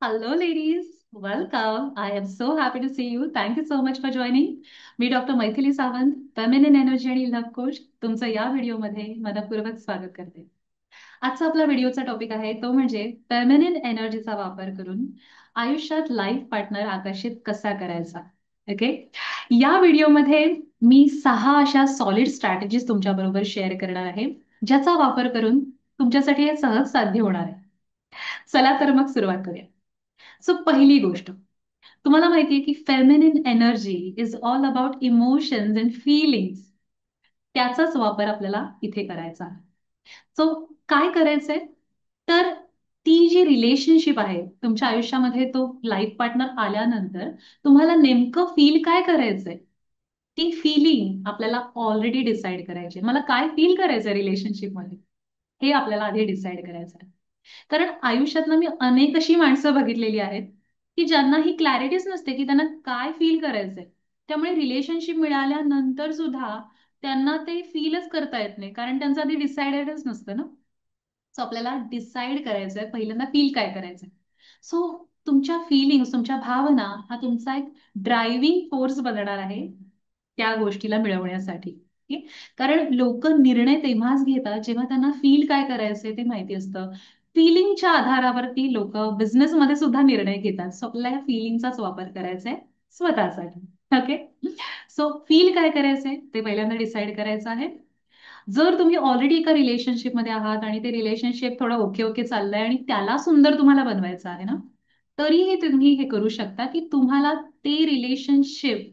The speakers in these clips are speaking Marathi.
Hello, ladies. Welcome. I am so happy to see you. Thank you so much for joining. Me doctor Maithili Sawant, feminine energy आणि लव्ह कोच, तुमचं या व्हिडिओमध्ये मनपूर्वक स्वागत करते. आजचा आपला व्हिडिओचा टॉपिक आहे तो म्हणजे फेमिनिन एनर्जीचा वापर करून आयुष्यात लाईफ पार्टनर आकर्षित कसा करायचा. ओके. या व्हिडिओमध्ये मी 6 अशा सॉलिड स्ट्रॅटेजीज तुमच्या बरोबर शेअर करणार आहे, ज्याचा वापर करून तुमच्यासाठी हे सहज साध्य होणार आहे. चला तर मग सुरुवात करूया. सो पहिली गोष्ट, तुम्हाला माहितीये की feminine energy is all about emotions and feelings. त्याचाच वापर आपल्याला इथे करायचा आहे. सो काय करायचंय, तर ती जी रिलेशनशिप आहे तुमच्या आयुष्यामध्ये, तो लाईफ पार्टनर आल्यानंतर तुम्हाला नेमकं फील काय करायचंय, ती फिलिंग आपल्याला ऑलरेडी डिसाईड करायची. मला काय फील करायचंय रिलेशनशिपमध्ये, हे आपल्याला आधी डिसाईड करायचं आहे. कारण आयुष्यात ना मी अनेक अशी माणसं बघितलेली आहेत की ज्यांना ही क्लॅरिटीच नसते की त्यांना काय फील करायचंय. त्यामुळे रिलेशनशिप मिळाल्यानंतर सुद्धा त्यांना ते फीलच करता येत नाही, कारण त्यांचं आधी डिसाइडेडच नसतं ना. सो आपल्याला डिसाईड करायचंय पहिल्यांदा फील काय करायचंय. सो तुमच्या फिलिंग्स, तुमच्या भावना हा तुमचा एक ड्रायव्हिंग फोर्स बनणार आहे त्या गोष्टीला मिळवण्यासाठी. ओके? कारण लोक निर्णय तेव्हाच घेतात जेव्हा त्यांना फील काय करायचंय ते माहिती असतं. फिलिंगच्या आधारावरती लोक बिझनेसमध्ये सुद्धा निर्णय घेतात. सो आपल्याला या फिलिंगचाच वापर करायचा आहे स्वतःसाठी. ओके. सो फील काय करायचंय ते पहिल्यांदा डिसाईड करायचं आहे. जर तुम्ही ऑलरेडी एका रिलेशनशिपमध्ये आहात आणि ते रिलेशनशिप थोडं ओके ओके चाललंय आणि त्याला सुंदर तुम्हाला बनवायचं आहे ना, तरीही तुम्ही हे करू शकता की तुम्हाला ते रिलेशनशिप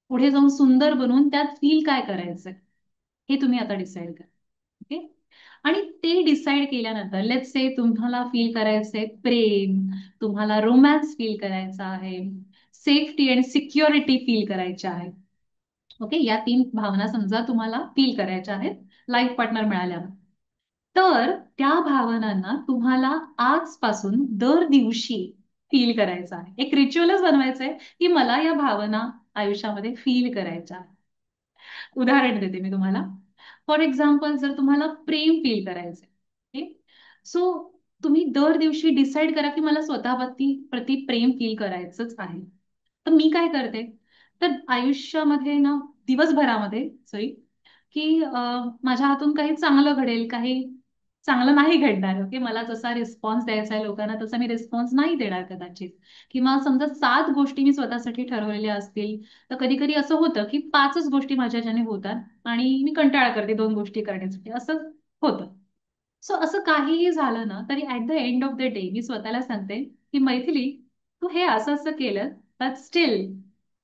पुढे जाऊन सुंदर बनवून त्यात फील काय करायचंय हे तुम्ही आता डिसाईड करा. ओके. आणि ते डिसाईड केल्यानंतर लेट्स से तुम्हाला फील करायचंय प्रेम, तुम्हाला रोमॅन्स फील करायचा आहे, सेफ्टी आणि सिक्युरिटी फील करायच्या आहे. ओके. या 3 भावना समजा तुम्हाला फील करायच्या आहेत लाईफ पार्टनर मिळाल्यावर. तर त्या भावनांना तुम्हाला आजपासून दर दिवशी फील करायचं आहे. एक रिच्युअलच बनवायचं आहे की मला या भावना आयुष्यामध्ये फील करायच्या आहेत. उदाहरण देते मी तुम्हाला. फॉर एक्झाम्पल, जर तुम्हाला प्रेम फील करायचंय, सो तुम्ही दर दिवशी डिसाईड करा की मला स्वतःप्रती प्रति प्रेम फील करायचंच आहे. तर मी काय करते, तर आयुष्यामध्ये ना, दिवसभरामध्ये सॉरी, की माझ्या हातून काही चांगलं घडेल, काही चांगलं नाही घडणार. ओके. मला जसा रिस्पॉन्स द्यायचा आहे लोकांना तसा मी रिस्पॉन्स नाही देणार कदाचित. किंवा समजा 7 गोष्टी मी स्वतःसाठी ठरवलेल्या असतील, तर कधी कधी असं होतं की 5च गोष्टी माझ्या ज्याने होतात आणि मी कंटाळा करते 2 गोष्टी करण्यासाठी, असं होतं. सो असं काहीही झालं ना, तरी at the end of the day मी स्वतःला सांगते की मैथिली, तू हे असं असं केलं, but still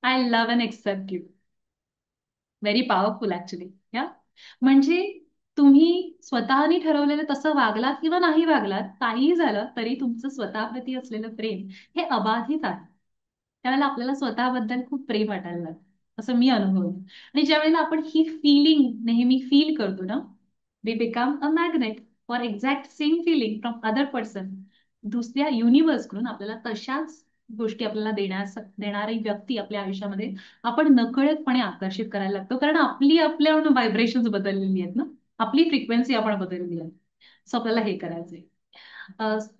I love and accept you. Very powerful actually. या म्हणजे तुम्ही स्वतःनी ठरवलेलं तसं वागलात किंवा नाही वागलात, काहीही झालं तरी तुमचं स्वतःप्रती असलेलं प्रेम हे अबाधित आहे. त्यावेळेला आपल्याला स्वतःबद्दल खूप प्रेम वाटायला लागतं, असं मी अनुभवलं. आणि ज्यावेळेला आपण ही फिलिंग नेहमी फील करतो ना, we become a magnet for exact same feeling from other person. दुसऱ्या युनिव्हर्सकडून आपल्याला तशाच गोष्टी आपल्याला देणारी व्यक्ती आपल्या आयुष्यामध्ये आपण नकळतपणे आकर्षित करायला लागतो, कारण आपल्या व्हायब्रेशन्स बदललेली आहेत ना, आपली फ्रिक्वेन्सी आपण बदललेली आहे. सो आपल्याला हे करायचंय.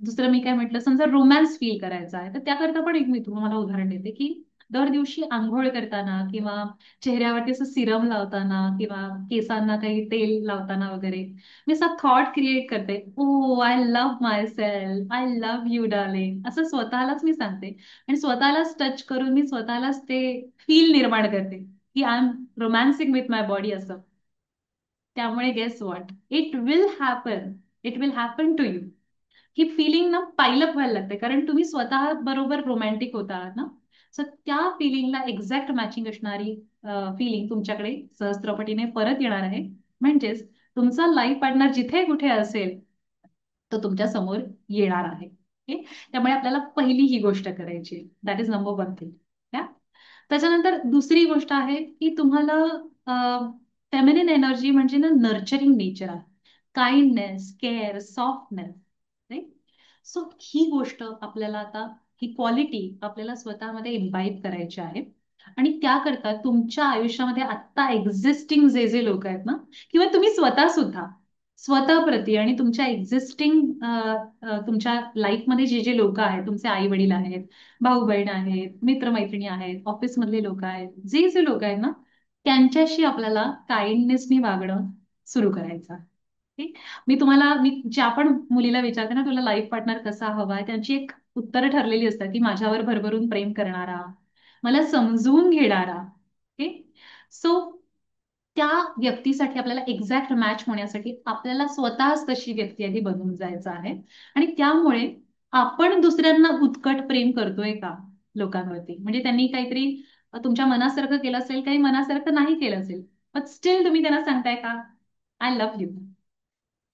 दुसरं मी काय म्हटलं, समजा रोमॅन्स फील करायचा आहे, तर त्याकरता पण एक मी तुम्हाला उदाहरण देते की दर दिवशी आंघोळ करताना किंवा चेहऱ्यावरती असं सिरम लावताना किंवा केसांना काही तेल लावताना वगैरे मी असा थॉट क्रिएट करते, oh I love myself, I love you darling, असं स्वतःलाच मी सांगते. आणि स्वतःलाच टच करून मी स्वतःलाच ते फील निर्माण करते की I am romantic with my body असं. त्यामुळे guess what, it will happen to you. ही फिलिंग ना पायलप व्हायला लागते, कारण तुम्ही स्वतः बरोबर रोमॅन्टिक होता आहात ना. सो त्या फिलिंगला एक्झॅक्ट मॅचिंग असणारी फिलिंग तुमच्याकडे सहस्त्रपटीने परत येणार आहे. म्हणजेच तुमचा लाईफ पार्टनर जिथे कुठे असेल तो तुमच्या समोर येणार आहे. ओके. त्यामुळे आपल्याला पहिली ही गोष्ट करायची, दॅट इज नंबर 1 थिंग. त्याच्यानंतर दुसरी गोष्ट आहे की तुम्हाला फेमिनिन एनर्जी म्हणजे ना नर्चरिंग नेचर आहे. Kindness, care, softness. Right. So ही गोष्ट आपल्याला आता, ही क्वालिटी आपल्याला स्वतःमध्ये इम्बाईब करायची आहे. आणि त्याकरता तुमच्या आयुष्यामध्ये आत्ता एक्झिस्टिंग जे जे लोक आहेत ना, किंवा तुम्ही स्वतः सुद्धा स्वतःप्रती आणि तुमच्या एक्झिस्टिंग तुमच्या लाईफमध्ये जे जे लोक आहेत, तुमचे आई वडील आहेत, भाऊ बहीण आहेत, मित्रमैत्रिणी आहेत, ऑफिसमधले लोक आहेत, जे जे लोक आहेत ना, त्यांच्याशी आपल्याला काइंडनेसनी वागणं सुरू करायचं आहे. ठीक? मी ज्या पण मुलीला विचारते ना, तुला लाईफ पार्टनर कसा हवा आहे, त्यांची एक उत्तरं ठरलेली असतात की माझ्यावर भरभरून प्रेम करणारा, मला समजून घेणारा. सो त्या व्यक्तीसाठी आपल्याला एक्झॅक्ट मॅच होण्यासाठी आपल्याला स्वतःच तशी व्यक्ती आधी बनून जायचं आहे. आणि त्यामुळे आपण दुसऱ्यांना उत्कट प्रेम करतोय का लोकांवरती, म्हणजे त्यांनी काहीतरी तुमच्या मनासारखं केलं असेल, काही मनासारखं नाही केलं असेल, पण स्टील तुम्ही त्यांना सांगताय का आय लव्ह यू,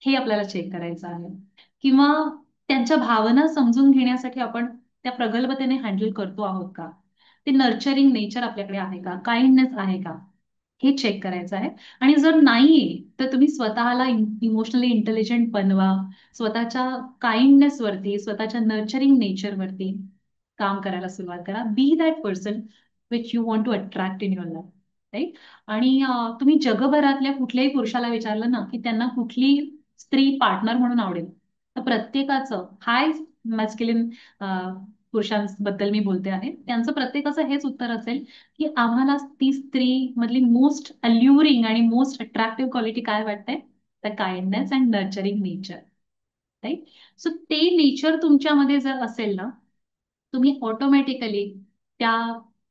हे आपल्याला चेक करायचं आहे. किंवा त्यांच्या भावना समजून घेण्यासाठी आपण त्या प्रगल्भतेने हँडल करतो आहोत का, ते नर्चरिंग नेचर आपल्याकडे आहे का, काइंडनेस आहे का, हे चेक करायचं आहे. आणि जर नाहीये तर तुम्ही स्वतःला इमोशनली इंटेलिजंट बनवा. स्वतःच्या काइंडनेस वरती, स्वतःच्या नर्चरिंग नेचर वरती काम करायला सुरुवात करा. Be that person which you want to attract in your life. Right? आणि तुम्ही जगभरातल्या कुठल्याही पुरुषाला विचारलं ना की त्यांना कुठली स्त्री पार्टनर म्हणून आवडेल, तर प्रत्येकाचं हाय मॅस्क्युलिन पुरुषांबद्दल मी बोलते आहे, त्यांचं प्रत्येकाचं हेच उत्तर असेल की आम्हाला ती स्त्री मधली मोस्ट अल्युरिंग आणि मोस्ट अट्रॅक्टिव्ह क्वालिटी काय वाटते, the kindness and nurturing nature. Right? So ते नेचर तुमच्यामध्ये जर असेल ना, तुम्ही ऑटोमॅटिकली त्या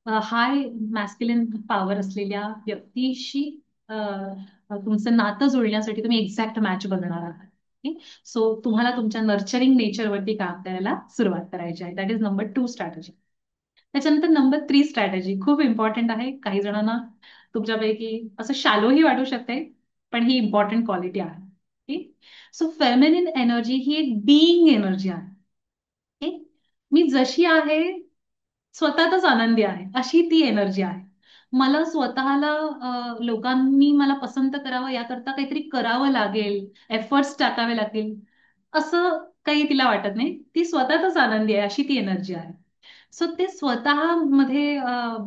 हाय मॅस्क्युलिन पॉवर असलेल्या व्यक्तीशी तुमचं नातं जुळण्यासाठी तुम्ही एक्झॅक्ट मॅच बघणार आहात. सो तुम्हाला तुमच्या नर्चरिंग नेचरवरती काम करायला सुरुवात करायची आहे. That is number 2 strategy. त्याच्यानंतर नंबर 3 स्ट्रॅटेजी खूप इम्पॉर्टंट आहे. काही जणांना तुमच्यापैकी असं शॅलोही वाटू शकते, पण ही इम्पॉर्टंट क्वालिटी आहे. सो फेमिनिन एनर्जी ही एक बीइंग एनर्जी आहे. मी जशी आहे स्वतःतच आनंदी आहे, अशी ती एनर्जी आहे. मला स्वतःला लोकांनी मला पसंत करावं याकरता काहीतरी करावं लागेल, एफर्ट्स टाकावे लागतील, असं काही तिला वाटत नाही. ती स्वतःतच आनंदी आहे, अशी ती एनर्जी आहे. सो ते स्वतःमध्ये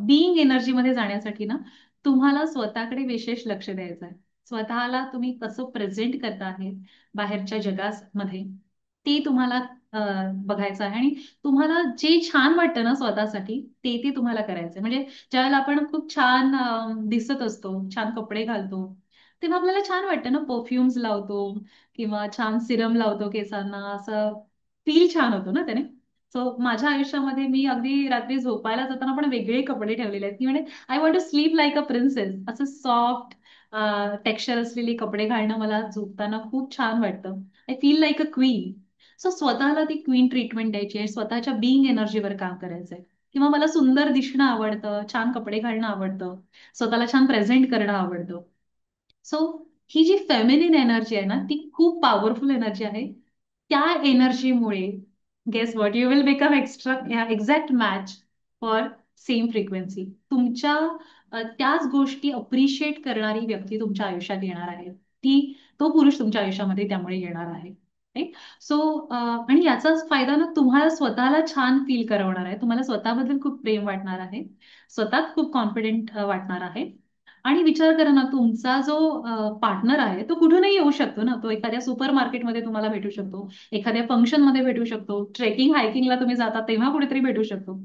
बीइंग एनर्जीमध्ये जाण्यासाठी ना, तुम्हाला स्वतःकडे विशेष लक्ष द्यायचं आहे. स्वतःला तुम्ही कसं प्रेझेंट करता आहे बाहेरच्या जगामध्ये, ते तुम्हाला बघायचं आहे. आणि तुम्हाला जे छान वाटतं ना स्वतःसाठी, ते ते तुम्हाला करायचंय. म्हणजे ज्यावेळेला आपण खूप छान दिसत असतो, छान कपडे घालतो, तेव्हा आपल्याला छान वाटतं ना, परफ्युम्स लावतो किंवा छान सिरम लावतो केसांना, असं फील छान होतो ना त्याने. सो माझ्या आयुष्यामध्ये मी अगदी रात्री झोपायला जाताना पण वेगळे कपडे ठेवलेले आहेत, की म्हणजे I want to sleep like a princess. असं सॉफ्ट टेक्स्चर असलेले कपडे घालणं मला झोपताना खूप छान वाटतं. I feel like a queen. So स्वतःला ती क्वीन ट्रीटमेंट द्यायची आहे, स्वतःच्या बीइंग एनर्जीवर काम करायचंय. किंवा मला सुंदर दिसणं आवडतं, छान कपडे घालणं आवडतं, स्वतःला छान प्रेझेंट करणं आवडतं. सो ही जी फेमिनिन एनर्जी आहे ना, ती खूप पॉवरफुल एनर्जी आहे. त्या एनर्जीमुळे guess what, you will become exact match for same frequency. तुमच्या त्याच गोष्टी अप्रिशिएट करणारी व्यक्ती तुमच्या आयुष्यात येणार आहे. तो पुरुष तुमच्या आयुष्यामध्ये त्यामुळे येणार आहे. सो आणि याचाच फायदा ना तुम्हाला स्वतःला छान फील करवणार आहे. तुम्हाला स्वतःबद्दल खूप प्रेम वाटणार आहे, स्वतःत खूप कॉन्फिडेंट वाटणार आहे. आणि विचार करा ना, तुमचा जो पार्टनर आहे तो कुठूनही येऊ शकतो ना. तो एखाद्या सुपर मार्केटमध्ये तुम्हाला भेटू शकतो, एखाद्या फंक्शनमध्ये भेटू शकतो, ट्रेकिंग हायकिंगला तुम्ही जाता तेव्हा कुठेतरी भेटू शकतो.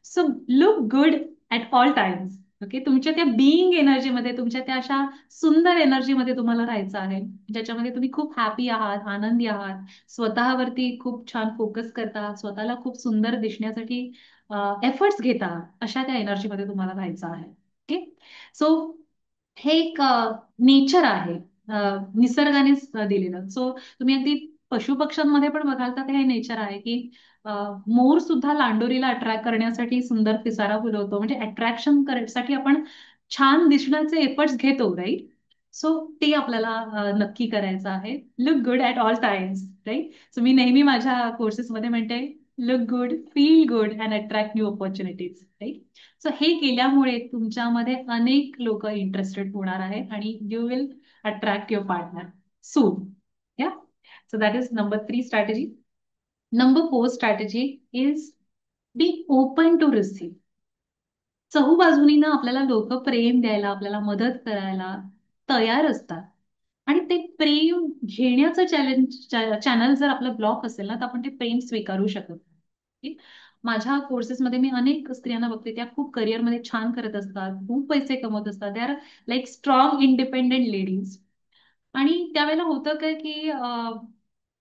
So look good at all times. Okay, तुमच्या त्या बीइंग एनर्जीमध्ये, तुमच्या त्या अशा सुंदर एनर्जीमध्ये तुम्हाला राहायचं आहे, ज्याच्यामध्ये तुम्ही खूप हॅपी आहात, आनंदी आहात, स्वतःवरती खूप छान फोकस करता, स्वतःला खूप सुंदर दिसण्यासाठी एफर्ट्स घेता, अशा त्या एनर्जीमध्ये तुम्हाला राहायचं आहे. ओके. सो हे एक नेचर आहे, निसर्गानेच दिलेलं. सो तुम्ही अगदी पशुपक्ष्यांमध्ये पण बघाल तर हे नेचर आहे की मोर सुद्धा लांडोरीला अट्रॅक्ट करण्यासाठी सुंदर पिसारा फुलवतो. म्हणजे अट्रॅक्शन साठी आपण छान दिसण्याचे एफर्ट्स घेतो, राईट? सो ते आपल्याला नक्की करायचं आहे. Look good at all times. Right? So मी नेहमी माझ्या कोर्सेसमध्ये म्हणते, look good, feel good and attract new opportunities. Right? So हे केल्यामुळे तुमच्यामध्ये अनेक लोक इंटरेस्टेड होणार आहेत आणि you will attract your partner soon. Yeah. So that is number 3 strategy. Number 4 strategy is be open to receive. चहूबाजूनी ना आपल्याला लोक प्रेम द्यायला, आपल्याला मदत करायला तयार असतात. आणि ते प्रेम घेण्याचं चॅनल जर आपलं ब्लॉक असेल ना, तर आपण ते प्रेम स्वीकारू शकत नाही. माझ्या कोर्सेसमध्ये मी अनेक स्त्रियांना बघते, त्या खूप करिअरमध्ये छान करत असतात, खूप पैसे कमवत असतात, they are like strong independent ladies. आणि त्यावेळेला होतं काय की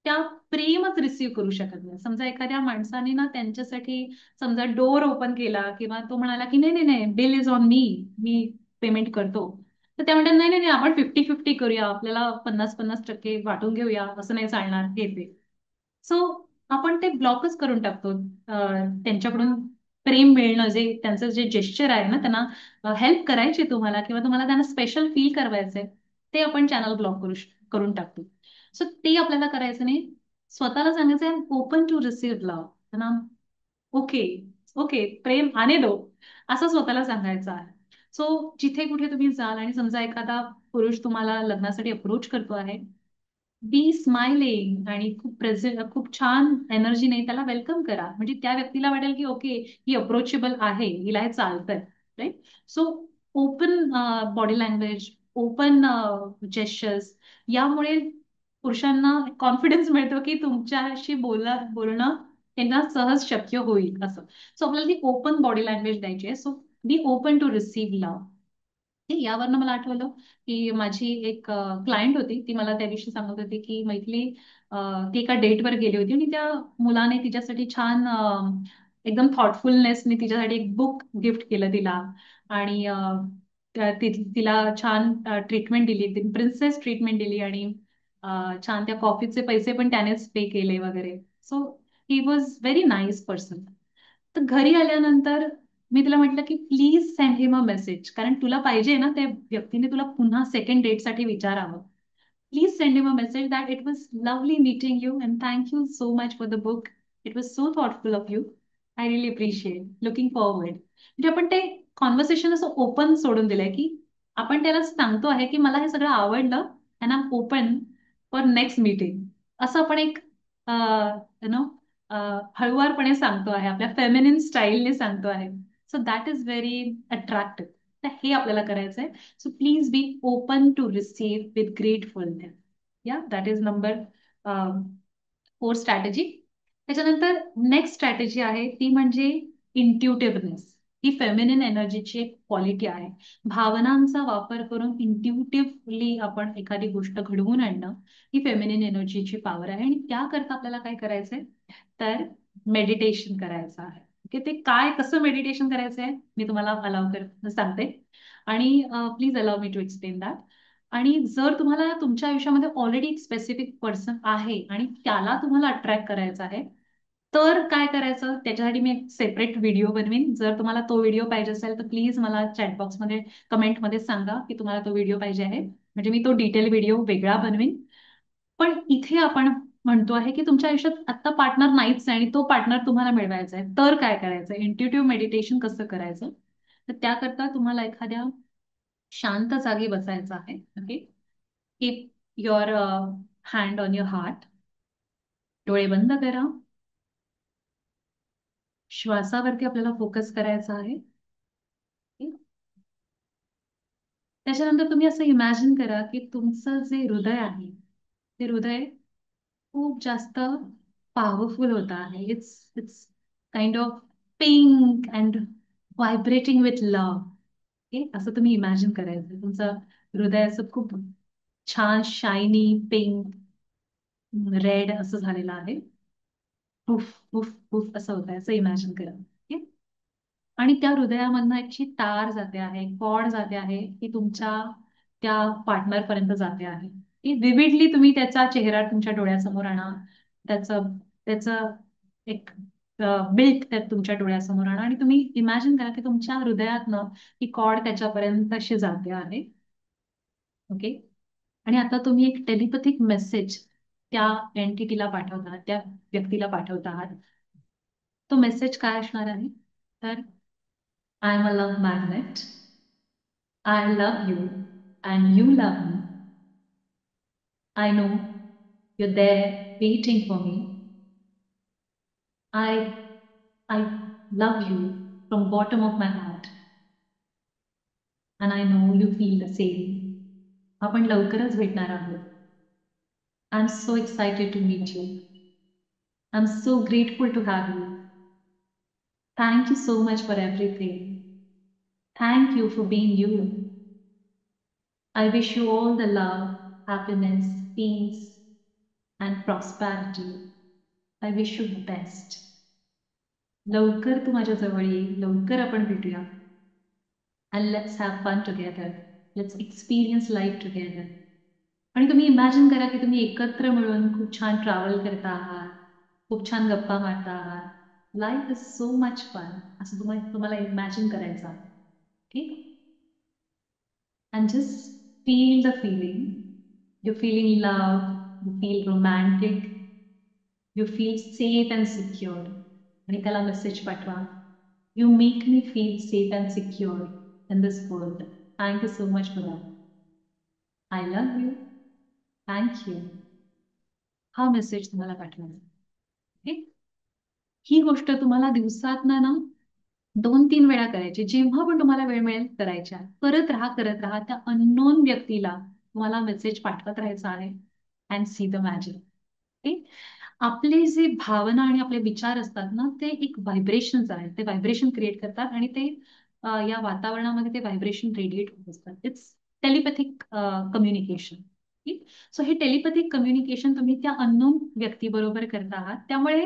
त्या प्रेमच रिसीव्ह करू शकत नाही. समजा एखाद्या माणसाने ना त्यांच्यासाठी समजा डोर ओपन केला किंवा तो म्हणाला की नाही नाही नाही, bill is on me, me payment करतो. तर त्या म्हणतात नाही नाही नाही, आपण 50-50 करूया, आपल्याला 50-50% वाटून घेऊया, असं नाही चालणार हे ते. सो आपण ते ब्लॉकच करून टाकतो. त्यांच्याकडून प्रेम मिळणं, जे त्यांचं जे जेस्चर आहे ना, त्यांना हेल्प करायची तुम्हाला किंवा तुम्हाला त्यांना स्पेशल फील करवायचंय, ते आपण चॅनल ब्लॉक करून टाकतो. सो ते आपल्याला करायचं नाही. स्वतःला सांगायचं I am open to receive love ना. ओके, ओके, प्रेम आने दो, असं स्वतःला सांगायचं आहे. सो जिथे कुठे तुम्ही जाल आणि समजा एखादा पुरुष तुम्हाला लग्नासाठी अप्रोच करतो आहे, बी स्माइलिंग आणि खूप प्रेझेंट, खूप छान एनर्जीने त्याला वेलकम करा. म्हणजे त्या व्यक्तीला वाटेल की ओके, ही अप्रोचेबल आहे, हिला हे चालतंय. Right. So open body language, open gestures, यामुळे पुरुषांना कॉन्फिडन्स मिळतो की तुमच्याशी बोलणं त्यांना सहज शक्य होईल असं. सो आपल्याला ती ओपन बॉडी लँग्वेज द्यायची आहे. So be open to receive love. यावरनं मला आठवलं की माझी एक क्लायंट होती, ती मला त्या दिवशी सांगत होती की मैथिली, ती एका डेटवर गेली होती आणि त्या मुलाने तिच्यासाठी छान एकदम थॉटफुलनेसने तिच्यासाठी एक बुक गिफ्ट केलं तिला. आणि तिला छान ट्रीटमेंट दिली, प्रिन्सेस ट्रीटमेंट दिली. आणि छान त्या कॉफीचे पैसे पण त्यानेच पे केले वगैरे. So he was very nice person. तर घरी आल्यानंतर मी तिला म्हटलं की please send him a message, कारण तुला पाहिजे ना त्या व्यक्तीने तुला पुन्हा सेकंड डेटसाठी विचारावं. Please send him a message that it was lovely meeting you and thank you so much for the book. It was so thoughtful of you. I really appreciate. Looking forward. म्हणजे आपण ते कॉन्व्हर्सेशन असं ओपन सोडून दिलंय की आपण त्याला सांगतो आहे की मला हे सगळं आवडलं and I am open for next meeting. असं आपण एक यु नो हळुवारपणे सांगतो आहे, आपल्या फेमिनिन स्टाईलने सांगतो आहे. So that is very attractive. तर हे आपल्याला करायचंय. So please be open to receive with gratefulness. Yeah, that is number 4 strategy. त्याच्यानंतर नेक्स्ट स्ट्रॅटेजी आहे ती म्हणजे इंट्युटिव्हनेस. ही फेमिनिन एनर्जीची एक क्वालिटी आहे. भावनांचा वापर करून इंट्युटिव्हली आपण एखादी गोष्ट घडवून आणणं, ही फेमिनिन एनर्जीची पॉवर आहे. आणि त्याकरता आपल्याला काय करायचंय, तर मेडिटेशन करायचं आहे. ओके, ते काय कसं मेडिटेशन करायचं आहे मी तुम्हाला अलाव कर सांगते. आणि please allow me to explain that. आणि जर तुम्हाला तुमच्या आयुष्यामध्ये ऑलरेडी एक स्पेसिफिक पर्सन आहे आणि त्याला तुम्हाला अट्रॅक्ट करायचं आहे, तर काय करायचं त्याच्यासाठी मी एक सेपरेट व्हिडिओ बनवीन. जर तुम्हाला तो व्हिडिओ पाहिजे असेल तर प्लीज मला चॅटबॉक्समध्ये कमेंटमध्ये सांगा की तुम्हाला तो व्हिडिओ पाहिजे आहे, म्हणजे मी तो डिटेल व्हिडिओ वेगळा बनवीन. पण इथे आपण म्हणतो आहे की तुमच्या आयुष्यात आता पार्टनर नाहीच आहे आणि तो पार्टनर तुम्हाला मिळवायचा आहे, तर काय करायचं, इंट्युटिव्ह मेडिटेशन कसं करायचं. तर त्याकरता तुम्हाला एखाद्या शांत जागी बसायचं आहे. Okay. Keep your hand on your heart. डोळे बंद करा. श्वासावरती आपल्याला फोकस करायचा आहे. ओके? त्याच्यानंतर तुम्ही असं इमॅजिन करा की तुमचं जे हृदय आहे, ते हृदय खूप जास्त पॉवरफुल होत आहे. It's it's kind of pink and vibrating with love. Okay, असं तुम्ही इमॅजिन करायचं. तुमचं हृदय असं खूप छान शायनी पिंक रेड असं झालेलं आहे. उफ उफ उफ असं होत आहे, असं इमॅजिन करा. ओके. आणि त्या हृदयामधनं अशी तार जाते आहे, कॉड जाते आहे, की तुमच्या त्या पार्टनर पर्यंत जाते आहे. ती विविडली तुम्ही त्याचा चेहरा तुमच्या डोळ्यासमोर आणा. त्याचं त्याचं एक बिल्ट त्यात तुमच्या डोळ्यासमोर आणा आणि तुम्ही इमॅजिन करा की तुमच्या हृदयातनं ही कॉड त्याच्यापर्यंत अशी जाते आहे. ओके. आणि आता तुम्ही एक टेलिपॅथिक मेसेज त्या एंटिटीला पाठवता आहात, त्या व्यक्तीला पाठवता आहात. तो मेसेज काय असणार आहे, तर I am a love magnet. I love you and you love me. I know you're there waiting for me. I I love you from bottom of my heart and I know you feel the same. आपण लवकरच भेटणार आहोत. I am so excited to meet you. I am so grateful to have you. Thank you so much for everything. Thank you for being you. I wish you all the love, happiness, peace, and prosperity. I wish you the best. लवकर तू माझ्या जवळ ये, लवकर आपण भेटूया. And let's have fun together. Let's experience life together. आणि तुम्ही इमॅजिन करा की तुम्ही एकत्र मिळून खूप छान ट्रॅव्हल करता आहात, खूप छान गप्पा मारता आहात. Life is so much fun असं तुम्हाला इमॅजिन करायचं आहे. ठीक. And just feel the feeling. You're feeling love, you feel romantic, you feel safe and secure. आणि त्याला मेसेज पाठवा. You make me feel safe and secure in this world. Thank you so much for that. I love you. Thank you. हा मेसेज तुम्हाला पाठवायचा. ठीक. ही गोष्ट तुम्हाला दिवसातनं ना 2-3 वेळा करायची. जेव्हा पण तुम्हाला वेळ मिळेल करायच्या. करत राहा, करत राहा. त्या अननोन व्यक्तीला तुम्हाला मेसेज पाठवत राहायचा आहे and see the magic. Okay. आपले जे भावना आणि आपले विचार असतात ना, ते एक व्हायब्रेशन्स आहेत. ते व्हायब्रेशन क्रिएट करतात आणि ते या वातावरणामध्ये ते व्हायब्रेशन रेडिएट होत असतात. It's telepathic communication. सो हे टेलिपॅथिक कम्युनिकेशन तुम्ही त्या अननोन व्यक्तीबरोबर करत आहात. त्यामुळे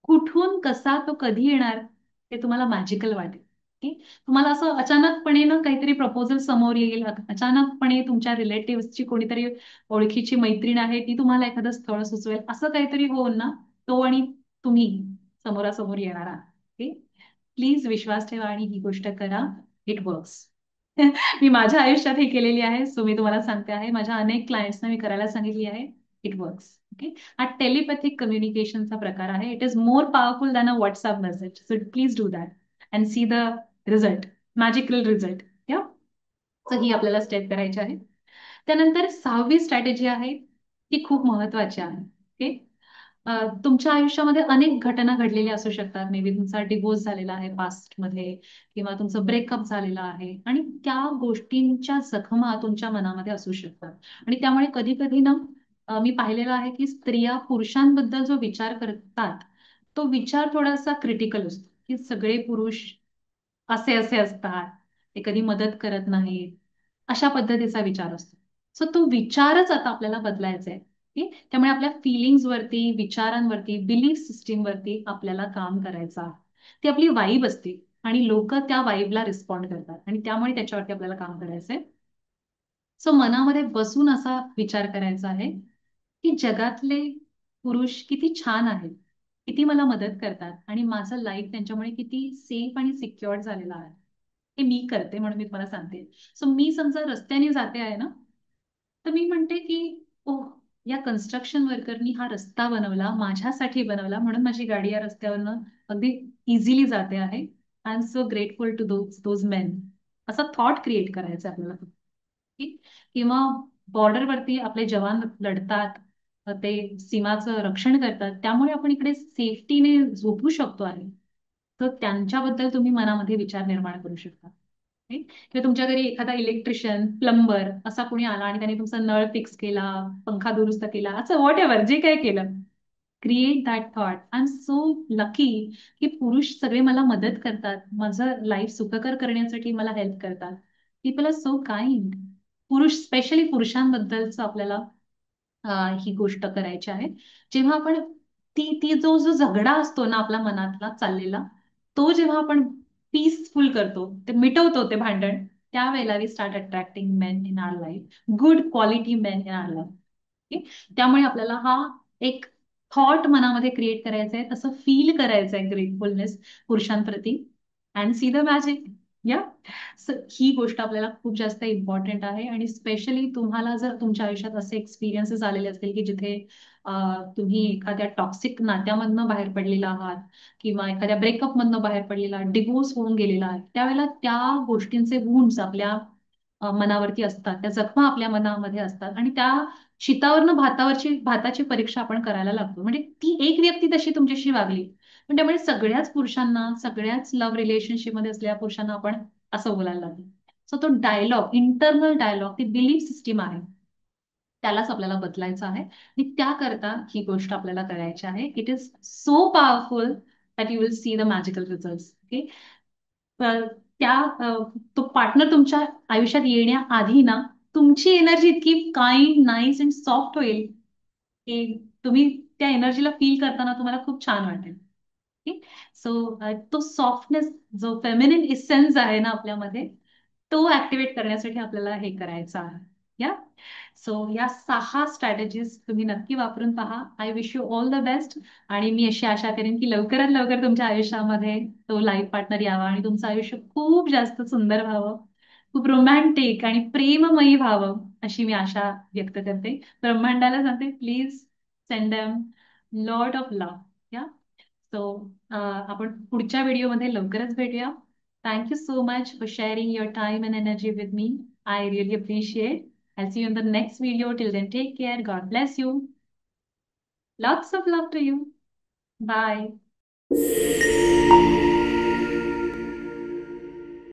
कुठून कसा तो कधी येणार ते तुम्हाला मॅजिकल वाटेल. की तुम्हाला असं अचानकपणे ना काहीतरी प्रपोजल समोर येईल. अचानकपणे तुमच्या रिलेटिव्हची कोणीतरी ओळखीची मैत्रीण आहे ती तुम्हाला एखादं स्थळ सुचवेल. असं काहीतरी होऊन ना तो आणि तुम्ही समोरासमोर येणार आहात. प्लीज विश्वास ठेवा आणि ही गोष्ट करा. It works. मी माझ्या आयुष्यात हे केलेली आहे. सो मी तुम्हाला सांगते आहे माझ्या अनेक क्लायंट्सना मी करायला सांगितली आहे. It works. ओके. हा टेलिपॅथिक कम्युनिकेशनचा प्रकार आहे. It is more powerful than a WhatsApp message. So please do that and see the result. Magical result. या. तर ही आपल्याला स्टेप करायची आहे. त्यानंतर 6वी स्ट्रॅटेजी आहे ती खूप महत्वाची आहे. ओके. तुमच्या आयुष्यामध्ये अनेक घटना घडलेल्या असू शकतात. मे बी तुमचा डिवोर्स झालेला आहे पास्टमध्ये किंवा तुमचं ब्रेकअप झालेलं आहे आणि त्या गोष्टींच्या जखमा तुमच्या मनामध्ये असू शकतात. आणि त्यामुळे कधी कधी ना मी पाहिलेलं आहे की स्त्रिया पुरुषांबद्दल जो विचार करतात तो विचार थोडासा क्रिटिकल असतो की सगळे पुरुष असे असे असतात, ते कधी मदत करत नाहीत, अशा पद्धतीचा विचार असतो. सो तो विचारच आता आपल्याला बदलायचा आहे. त्यामुळे आपल्या फिलिंग्स वरती, विचारांवरती, बिलीफ सिस्टीम वरती आपल्याला काम करायचं आहे. ती आपली वाईब असते आणि लोक त्या वाईबला रिस्पॉन्ड करतात आणि त्यामुळे त्याच्यावरती आपल्याला काम करायचंय. सो मनामध्ये बसून असा विचार करायचा आहे की जगातले पुरुष किती छान आहेत, किती मला मदत करतात आणि माझं लाईफ त्यांच्यामुळे किती सेफ आणि सिक्युअर झालेलं आहे. हे मी करते म्हणून मी तुम्हाला सांगते. सो मी समजा रस्त्याने जाते आहे ना, तर मी म्हणते की ओह, या कन्स्ट्रक्शन वर्करनी हा रस्ता बनवला, माझ्यासाठी बनवला म्हणून माझी गाडी या रस्त्यावरनं अगदी इझिली जाते आहे. I am so grateful to those men. असा थॉट क्रिएट करायचा आपल्याला. किंवा बॉर्डरवरती आपले जवान लढतात, ते सीमाचं रक्षण करतात, त्यामुळे आपण इकडे सेफ्टीने झोपू शकतो आहे. तर त्यांच्याबद्दल तुम्ही मनामध्ये विचार निर्माण करू शकता. किंवा तुमच्या घरी एखादा इलेक्ट्रिशियन, प्लंबर असा कोणी आला आणि त्याने तुमचा नळ फिक्स केला, पंखा दुरुस्त केला, असं व्हॉट एव्हर जे काही केलं. Create that thought. I am so lucky की पुरुष सगळे मला मदत करतात, माझं लाईफ सुखकर करण्यासाठी मला हेल्प करतात. People are so kind. पुरुष, स्पेशली पुरुषांबद्दलच आपल्याला ही गोष्ट करायची आहे. जेव्हा आपण ती ती जो जो झगडा असतो ना आपल्या मनातला चाललेला, तो जेव्हा आपण पीसफुल करतो, ते मिटवतो ते भांडण, त्यावेळेला we start attracting men in our life, good quality men in our life. त्यामुळे आपल्याला हा एक थॉट मनामध्ये क्रिएट करायचा आहे, तसं फील करायचं आहे ग्रेटफुलनेस पुरुषांप्रती and see the magic. Yeah. ही गोष्ट आपल्याला खूप जास्त इम्पॉर्टंट आहे आणि स्पेशली तुम्हाला जर तुमच्या आयुष्यात असे एक्सपिरियन्सेस आलेले असतील की जिथे तुम्ही एखाद्या टॉक्सिक नात्यामधनं बाहेर पडलेला आहात किंवा एखाद्या ब्रेकअप मधनं बाहेर पडलेला, डिवोर्स होऊन गेलेला आहे, त्यावेळेला त्या गोष्टींचे वुंड्स आपल्या मनावरती असतात, त्या जखमा आपल्या मनामध्ये असतात आणि त्या शीतावरनं भाताची परीक्षा आपण करायला लागतो. म्हणजे ती एक व्यक्ती तशी तुमच्याशी वागली पण त्यामुळे सगळ्याच पुरुषांना, सगळ्याच लव्ह रिलेशनशिप मध्ये असलेल्या पुरुषांना आपण असं बोलायला लागलो. सो तो डायलॉग, इंटरनल डायलॉग, ती बिलीफ सिस्टीम आहे, त्यालाच आपल्याला बदलायचं आहे आणि त्याकरता ही गोष्ट आपल्याला करायची आहे. It is so powerful that you will see the magical result. Okay. त्या तो पार्टनर तुमच्या आयुष्यात येण्याआधी ना, तुमची एनर्जी इतकी काइंड, नाईस अँड सॉफ्ट होईल की तुम्ही त्या एनर्जीला फील करताना तुम्हाला खूप छान वाटेल. सो तो सॉफ्टनेस, जो फेमिनिन इसेन्स आहे ना आपल्यामध्ये, तो ऍक्टिव्हेट करण्यासाठी आपल्याला हे करायचं आहे. या सो या 6 स्ट्रॅटेजीज तुम्ही नक्की वापरून पहा. I wish you all the best. आणि मी अशी आशा करेन की लवकरात लवकर तुमच्या आयुष्यामध्ये तो लाईफ पार्टनर यावा आणि तुमचं आयुष्य खूप जास्त सुंदर व्हावं, खूप रोमॅन्टिक आणि प्रेममयी व्हावं, अशी मी आशा व्यक्त करते. ब्रह्मांडाला सांगते, please send them lot of love. या सो आपण पुढच्या व्हिडिओमध्ये लवकरच भेटूया. Thank you so much for sharing your time and energy with me. I really appreciate. I'll see you in the next video. Till then, take care. God bless you. Lots of love to you. Bye.